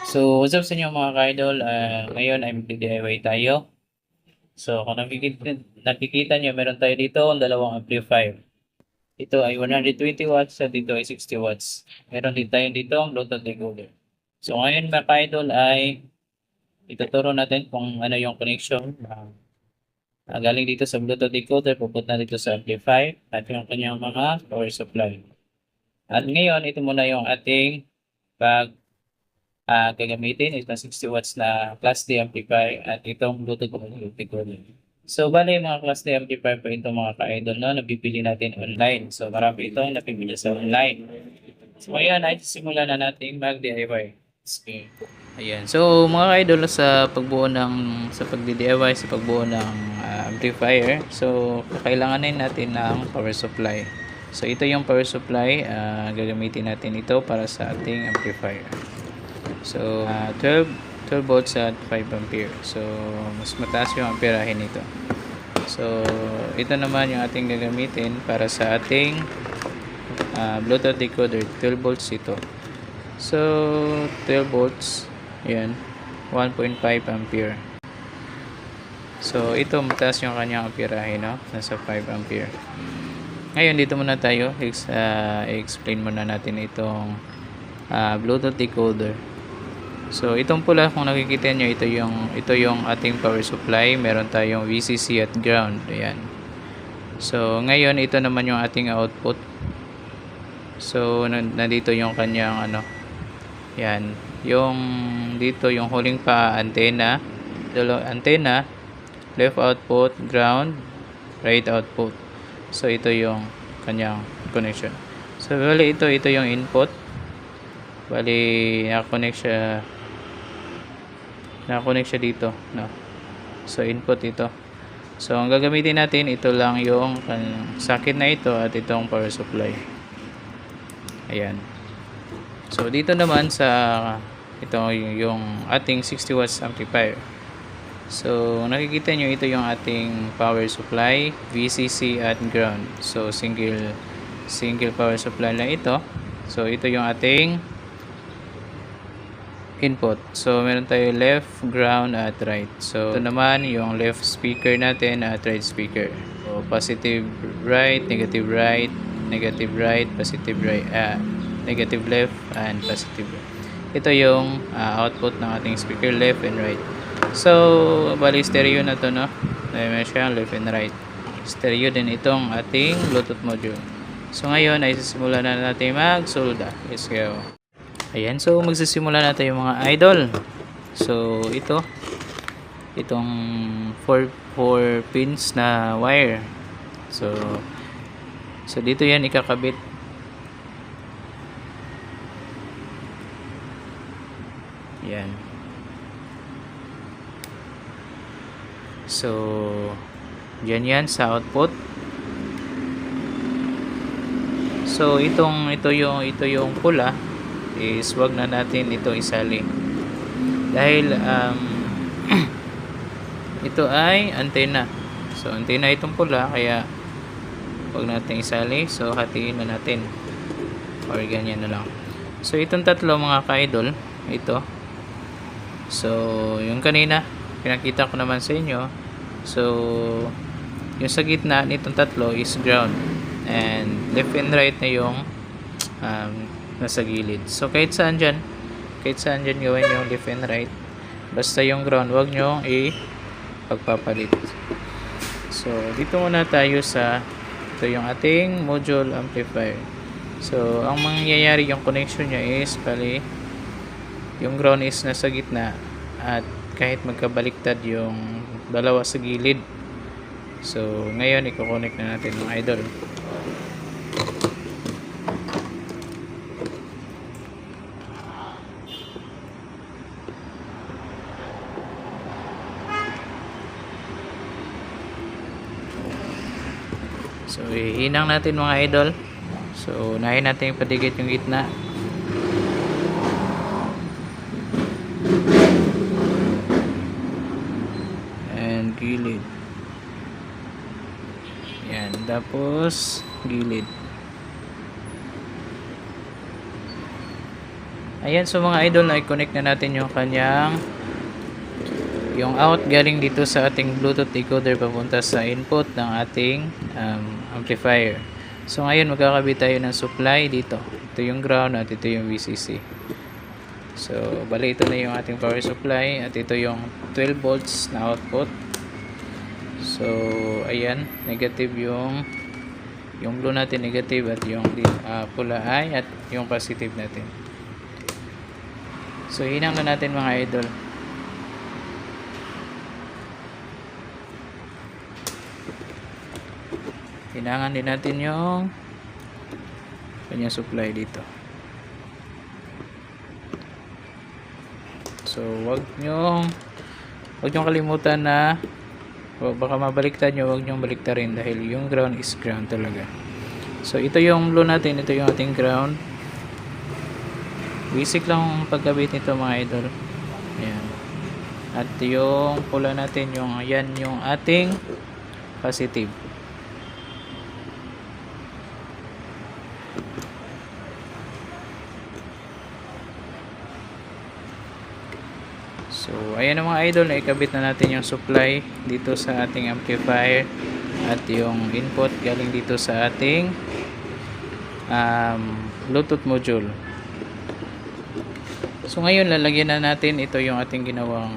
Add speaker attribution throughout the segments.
Speaker 1: So, what's up sa inyo mga ka-idol? Ngayon ay mag-DIY tayo. So, kung nakikita nyo, meron tayo dito ang dalawang amplifier. Ito ay 120 watts at dito ay 60 watts. Meron din tayo dito ang Bluetooth decoder. So, ngayon mga ka-idol ay ituturo natin kung ano yung connection galing dito sa Bluetooth decoder, pupunta dito sa amplifier at yung kanyang mga power supply. At ngayon, ito muna yung ating pag gagamitin. Ito 60 watts na Class D amplifier at itong Bluetooth decoder. So, bali mga Class D amplifier po ito mga ka-idol no, nabibili natin online. So, marami ito nabibili sa online. So, ayan, ay simulan na natin mag-DIY. Okay. Ayan. So, mga ka-idol sa pag-DIY, sa pagbuo ng amplifier, so, kakailanganin natin ng power supply. So, ito yung power supply, gagamitin natin ito para sa ating amplifier. So, 12 volts at 5 ampere. So, mas mataas yung amperahe nito. So, ito naman yung ating gagamitin para sa ating Bluetooth decoder. 12 volts ito. So, 12 volts. Yan. 1.5 ampere. So, ito mataas yung kanyang amperahe, no? Nasa 5 ampere. Ngayon, dito muna tayo. I-explain muna natin itong Bluetooth decoder. So, itong pula, kung nakikita nyo, ito yung ating power supply. Meron tayong VCC at ground. Ayan. So, ngayon, ito naman yung ating output. So, nandito yung kanyang, yan. Dito, yung huling pa, antenna. Antenna, left output, ground, right output. So, ito yung kanyang connection. So, bali, ito yung input. Bali, nakakonect siya dito, no? So, input ito. So, ang gagamitin natin, ito lang yung socket na ito at itong power supply. Ayan. So, dito naman ito yung ating 60 watts amplifier. So, nakikita nyo, ito yung ating power supply, VCC at ground. So, single power supply lang ito. So, ito yung ating input. So, meron tayo left, ground, at right. So, ito naman yung left speaker natin at right speaker. So, positive right, negative right, positive right, negative left, and positive right. Ito yung output ng ating speaker, left and right. So, bali stereo na to, no? Meron siya left and right. Stereo din itong ating Bluetooth module. So, ngayon ay simulan na natin magsolda. Let's go. Ayan, so magsisimula na tayo mga idol. So, itong 4 pins na wire. So dito yan ikakabit. Yan. So, yan sa output. So, ito yung pula is wag na natin ito isali dahil ito ay antenna. So, antenna itong pula, kaya wag natin isali. So, hatiin na natin or ganyan na lang. So, itong tatlo mga ka-idol, ito. So, yung kanina pinakita ko naman sa inyo. So, yung sa gitna nitong tatlo is ground, and left and right na yung nasa gilid. So, kahit saan dyan gawin yung left and right. Basta yung ground, wag nyo pagpapalit. So, dito muna tayo ito yung ating module amplifier. So, ang mangyayari yung connection nya is, bali, yung ground is nasa gitna at kahit magkabaliktad yung dalawa sa gilid. So, ngayon, i-connect na natin mga idol. So, ihinang natin mga idol. So, unahin natin ipadigit yung gitna. And gilid. Yan. Tapos, gilid. Ayan, so mga idol, na-connect na natin yung kanyang yung out galing dito sa ating Bluetooth decoder papunta sa input ng ating amplifier. So ngayon magkakabit tayo ng supply dito. Ito yung ground at ito yung VCC. So bali ito na yung ating power supply at ito yung 12 volts na output. So ayan, negative yung blue natin negative at yung pula ay at yung positive natin. So hinang na natin mga idol. Hinangan din natin yung kanyang supply dito. So wag nyong kalimutan na baka mabaliktad nyo, wag nyong baliktarin dahil yung ground is ground talaga. So ito yung blue natin, ito yung ating ground. Basic lang pagkabit nito mga idol. Ayan. At yung pula natin, yan yung ating positive. So ayan na mga idol, naikabit na natin yung supply dito sa ating amplifier at yung input galing dito sa ating Bluetooth module. So ngayon lalagyan na natin, ito yung ating ginawang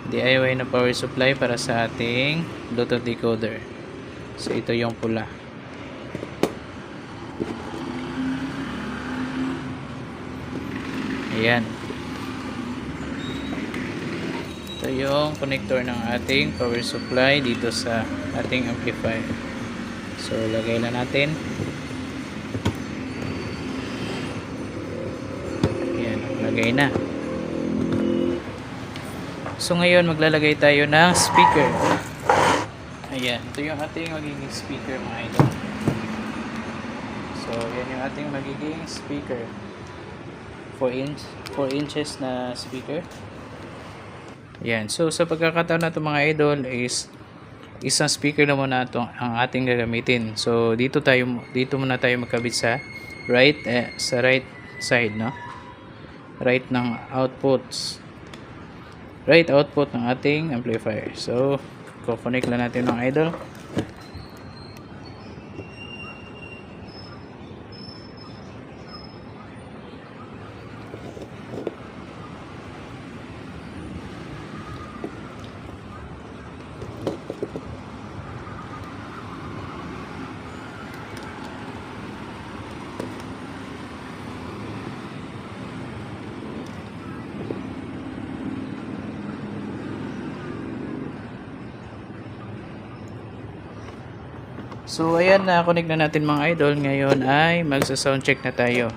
Speaker 1: DIY na power supply para sa ating Bluetooth decoder. So ito yung pula. Ayan. Ito yung connector ng ating power supply dito sa ating amplifier. So lagay na natin. Lagay na. So ngayon maglalagay tayo ng speaker. Ayan, ito yung ating magiging speaker mga idol. So yan yung ating magiging speaker. 4 inches na speaker. Ayan, so sa pagkakataon na ito mga idol is isang speaker na muna ito ang ating gagamitin. So dito muna tayo magkabit sa right side, no? Right output ng ating amplifier. So ko-connect lang natin ng idol. So ayan, na-connect na natin mga idol. Ngayon ay magsa-sound check na tayo.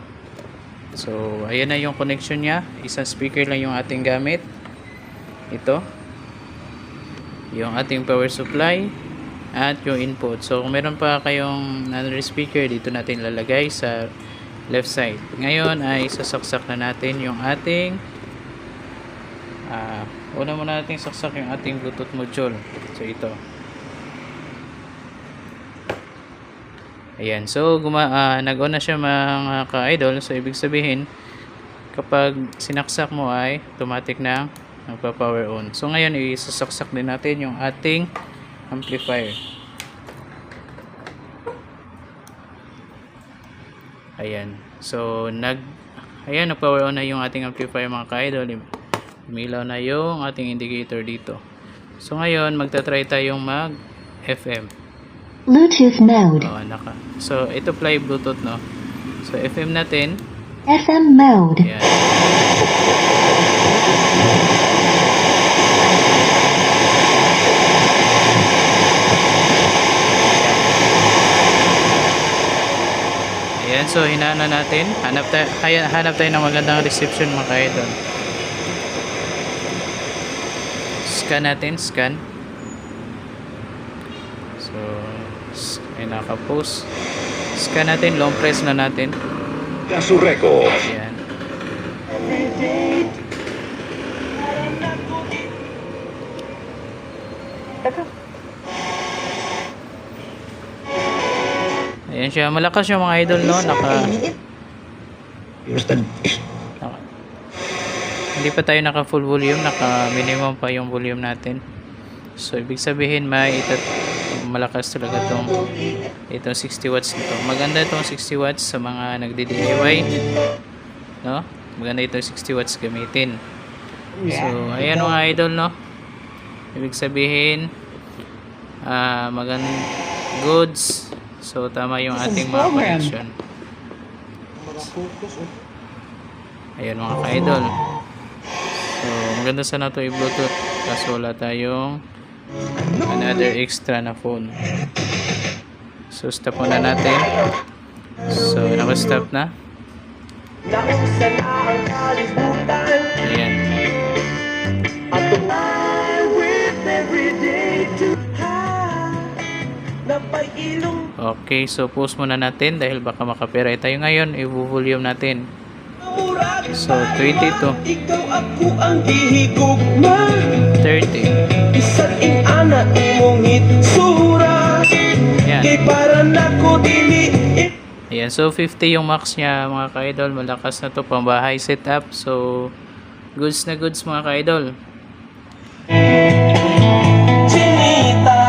Speaker 1: So ayan na yung connection niya. Isang speaker lang yung ating gamit. Ito yung ating power supply at yung input. So kung meron pa kayong another speaker, dito natin lalagay sa left side. Ngayon ay sasaksak na natin yung ating una muna natin saksak yung ating Bluetooth module. So ito. Ayan, so nag-on na siya mga ka-idol. So ibig sabihin kapag sinaksak mo ay automatic na magpa-power on. So ngayon isasaksak din natin yung ating amplifier. Ayan. So nag-power on na yung ating amplifier mga ka-idol. Umilaw na yung ating indicator dito. So ngayon magta-try tayong mag-FM.
Speaker 2: Bluetooth mode.
Speaker 1: So ito play Bluetooth, no? So FM natin.
Speaker 2: FM mode.
Speaker 1: Ayan. Ayan, so hinaan na natin. Hanap tayo ng magandang reception mga ka-idol. Scan natin, scan. So ay naka-post. Scan natin, long press na natin.
Speaker 3: Kasureko.
Speaker 1: Ayan. Ayan siya, malakas yung mga idol, no? Hindi pa tayo naka full volume, naka minimum pa yung volume natin. So ibig sabihin malakas talaga itong 60 watts nito. Maganda itong 60 watts sa mga nagdi-DIY, no? Maganda itong 60 watts gamitin. So ayan mga idol, no? Ibig sabihin goods. So tama yung ating mga connection. Ayan mga ka-idol. So maganda sana ito i-bluetooth kasi wala tayong another extra na phone. So stop muna natin. So naka-stop na. Ayan. Okay, so pause muna natin dahil baka maka-copyright tayo ngayon. I-volume natin. So 22,
Speaker 4: Ikaw ako ang gihigugma
Speaker 1: 30.
Speaker 4: Isa't ing-ana imong itsura
Speaker 1: Ayan.
Speaker 4: Kay para nako dili
Speaker 1: Ayan, so 50 yung max niya mga ka-idol. Malakas na to pambahay setup. So goods na goods mga ka-idol.
Speaker 4: chinita.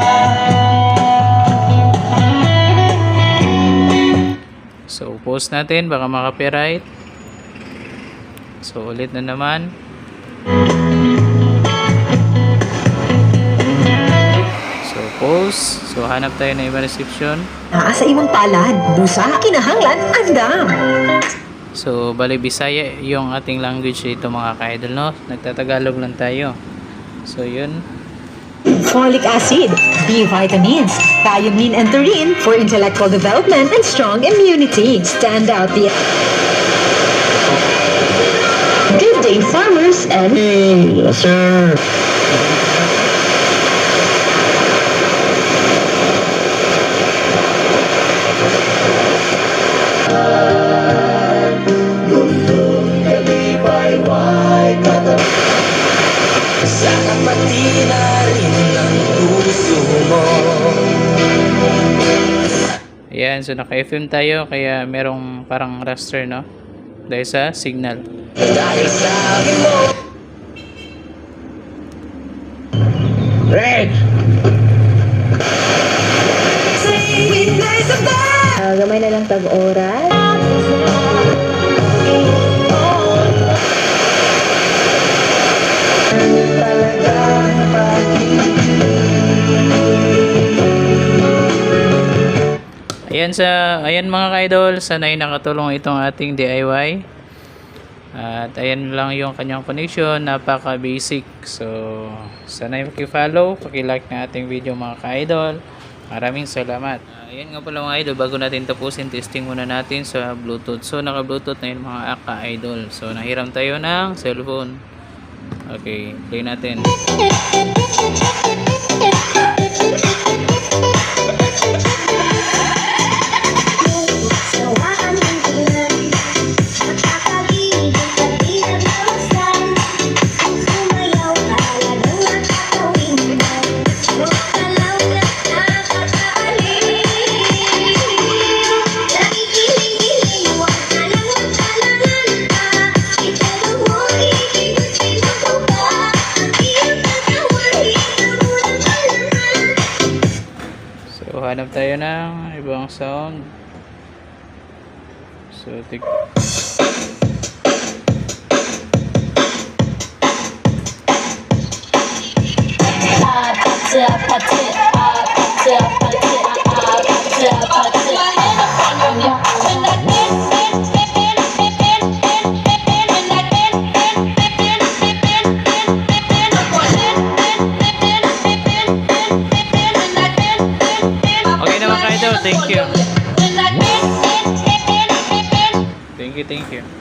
Speaker 1: So pause natin baka maka-copyright. So ulit na naman. So pause. So hanap tayo ng ibang reception.
Speaker 5: Sa imong palad, busa, kinahanglan, andam.
Speaker 1: So bali Bisaya yung ating language dito mga ka-idol, no? Nagtatagalog lang tayo. So yun.
Speaker 5: Folic acid, B vitamins, thiamine and taurine for intellectual development and strong immunity. Stand out the Good day, farmers and
Speaker 4: Yes, sir. Sana pati na rin ang puso mo.
Speaker 1: Ayan, so naka-FM tayo kaya merong parang raster, no? Dahil sa signal.
Speaker 4: Dahil sa akin mo. Red!
Speaker 5: gamay na lang tag-oras.
Speaker 1: Ayan mga ka-idol, sana'y nakatulong itong ating DIY. At ayan lang yung kanyang connection, napaka basic. So sana'y paki-follow, paki-like na ating video mga ka-idol. Maraming salamat. Ayan nga pala mga idol, bago natin tapusin, testing muna natin sa Bluetooth. So naka Bluetooth na yun mga ka-idol. So nahiram tayo ng cellphone. Okay, play natin. So hanap tayo ng ibang sound. So okay naman kayo, thank you. Thank you.